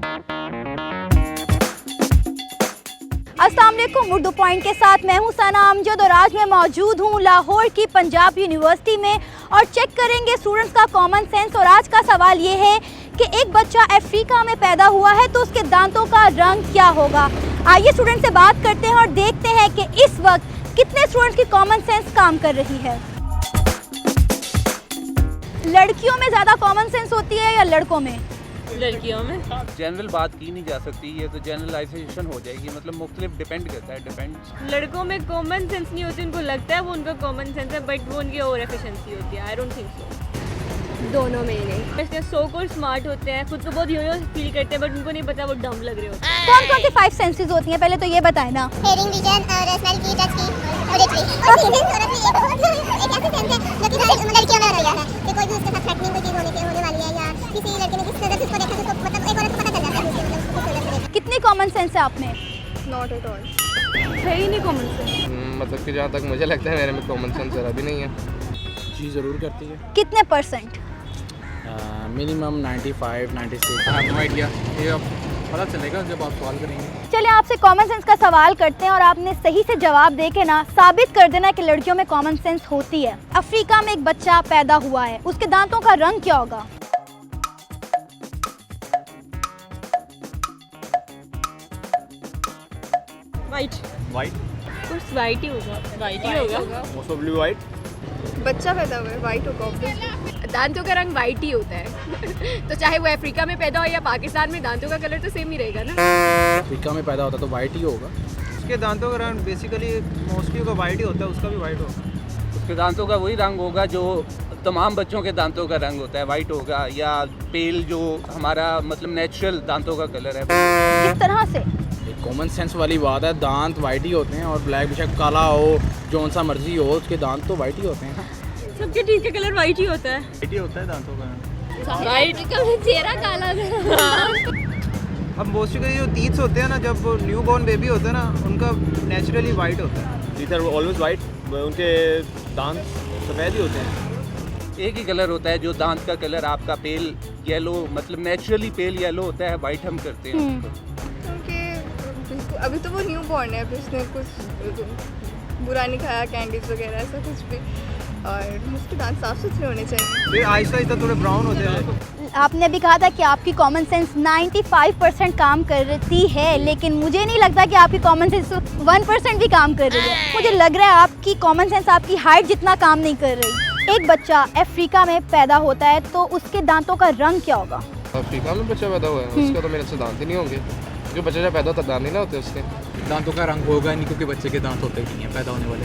अस्सलाम वालेकुम। उर्दू पॉइंट के साथ मैं हूं सना अमजद और आज मैं मौजूद हूं लाहौर की पंजाब यूनिवर्सिटी में और चेक करेंगे स्टूडेंट्स का कॉमन सेंस। और आज का सवाल ये है कि एक बच्चा अफ्रीका में पैदा हुआ है तो उसके दांतों का रंग क्या होगा। आइए स्टूडेंट से बात करते हैं और देखते हैं कि इस वक्त कितने स्टूडेंट्स की कॉमन सेंस काम कर रही है। लड़कियों में ज़्यादा कॉमन सेंस होती है या लड़कों में? लड़कियों में जनरल बात की नहीं जा सकती, ये तो जनरलाइजेशन हो जाएगी, मतलब मुख्तलिफ डिपेंड करता है, डिपेंड। लड़कों में कॉमन सेंस नहीं होती, उनको लगता है वो उनका कॉमन सेंस है बट वो उनकी ओवर एफिशिएंसी होती है। I don't think so. दोनों में ही नहीं। वैसे सो कॉल्ड स्मार्ट होते हैं, खुद को बहुत यो फील करते हैं बट उनको नहीं पता वो डम लग रहे होते हैं। कौन कौन सी 5 सेंसेस होती हैं पहले तो ये बताएं ना। हेयरिंग, विजन और स्मेल की, टच की, ऑडिटरी। और एक ऐसे सेंस है जो कि लड़कियों में रहता है कि कोई भी उसके साथ थ्रेटनिंग कोई चीज होने वाली है या किसी लड़के ने जिस नजर से उसको देखा तो मतलब एक औरत को पता चल जाता है उसके मतलब कितनी कॉमन सेंस है आप में? Not at all. है ही नहीं कॉमन सेंस। मतलब कि जहाँ तक मुझे लगता है मेरे में कॉमन सेंस जरा भी नहीं है। जी ज़रूर करती है। कितने percent? Minimum 95, 96। I have no idea, ये अब पता चलेगा जब आप सवाल करेंगे। चलिए आपसे कॉमन सेंस का सवाल करते हैं और आपने सही से जवाब दे के ना साबित कर देना कि लड़कियों में कॉमन सेंस होती है। अफ्रीका में एक बच्चा पैदा हुआ है, उसके दांतों का रंग क्या होगा? वाइट वाइट, कुछ वाइट ही होगा। वाइट ही होगा। Most ऑफली white. बच्चा पैदा हुआ है वाइट होगा ऑब्वियसली। दांतों का रंग वाइट ही होता है तो चाहे वो अफ्रीका में पैदा हो या पाकिस्तान में, दांतों का कलर तो सेम ही रहेगा ना। अफ्रीका में पैदा होता तो वाइट ही होगा। उसके दांतों का रंग बेसिकली मोस्टली का वाइट ही होता है, उसका भी वाइट होगा। उसके दांतों का वही रंग होगा जो तमाम बच्चों के दांतों का रंग होता है, वाइट होगा, या पेल जो हमारा मतलब नेचुरल दांतों का कलर है। किस तरह से? एक कॉमन सेंस वाली बात है, दांत वाइट ही होते हैं और ब्लैक बेशक काला हो, जौन सा मर्जी हो, उसके दांत तो वाइट ही होते हैं। सबके टीथ का कलर वाइट ही होता है। वाइट ही होता है दांतों का। वाइट का चेहरा काला अब मोस्टली जो टीथ्स होते हैं ना, जब न्यू बॉर्न बेबी होता है ना, उनका नेचुरली वाइट होता है। टीथ आर ऑलवेज वाइट, उनके दांत सफ़ेद ही होते हैं। एक ही कलर होता है जो दांत का कलर आपका पेल येलो, मतलब नेचुरली पेल येलो होता है, वाइट हम करते हैं उसको। क्योंकि अभी तो वो न्यू बॉर्न है, अभी उसने कुछ बुरा नहीं खाया, कैंडीज वगैरह ऐसा कुछ भी, और उसके दांत साफ सुथरे होने चाहिए। फिर आहिस्ता आहिस्ता थोड़े ब्राउन होते हैं। आपने अभी कहा था कि आपकी कॉमन सेंस 95% काम करती है, लेकिन मुझे नहीं लगता कि आपकी कॉमन सेंस 1% भी काम कर रही है। मुझे लग रहा है आपकी कॉमन सेंस आपकी हाइट जितना काम नहीं कर रही। एक बच्चा अफ्रीका में पैदा होता है तो उसके दांतों का रंग क्या होगा? अफ्रीका में बच्चा पैदा हुआ है, उसका तो मेरे से दांत ही नहीं होंगे। जो बच्चा जब पैदा होता दांत नहीं ना होते उसके। दांतों का रंग होगा नहीं क्योंकि बच्चे के दांत होते ही नहीं है पैदा होने वाले।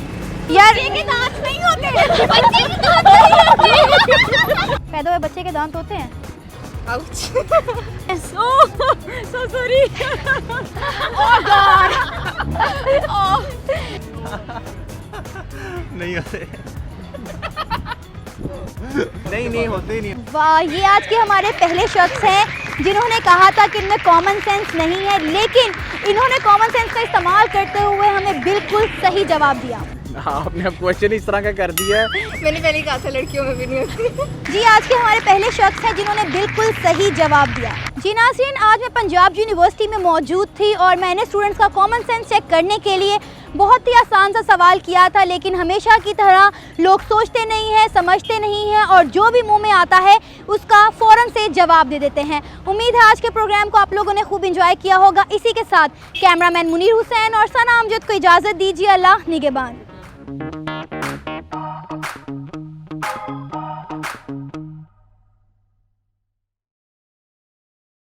यार के दांत नहीं होते। बच्चे के दांत नहीं होते। पैदा हुए बच्चे के दांत होते हैं। Ouch. So sorry. Oh God. नहीं होते। नहीं होते ही नहीं। वाह, ये आज के हमारे पहले शख्स हैं जिन्होंने कहा था कि इनमें कॉमन सेंस नहीं है, लेकिन इन्होंने कॉमन सेंस का इस्तेमाल करते हुए हमें बिल्कुल सही जवाब दिया। आपने अब क्वेश्चन इस तरह का कर दिया है। मैंने पहले कहा था लड़कियों में भी नहीं होती। जी, आज के हमारे पहले शख्स हैं जिन्होंने बिल्कुल सही जवाब दिया। जी नाज़रीन, आज मैं पंजाब यूनिवर्सिटी में मौजूद थी और मैंने स्टूडेंट्स का कॉमन सेंस चेक करने के लिए बहुत ही आसान सा सवाल किया था, लेकिन हमेशा की तरह लोग सोचते नहीं हैं, समझते नहीं हैं और जो भी मुंह में आता है उसका फ़ौरन से जवाब दे देते हैं। उम्मीद है आज के प्रोग्राम को आप लोगों ने खूब इंजॉय किया होगा। इसी के साथ कैमरामैन मुनीर हुसैन और सना अमजद को इजाज़त दीजिए। अल्लाह निगहबान।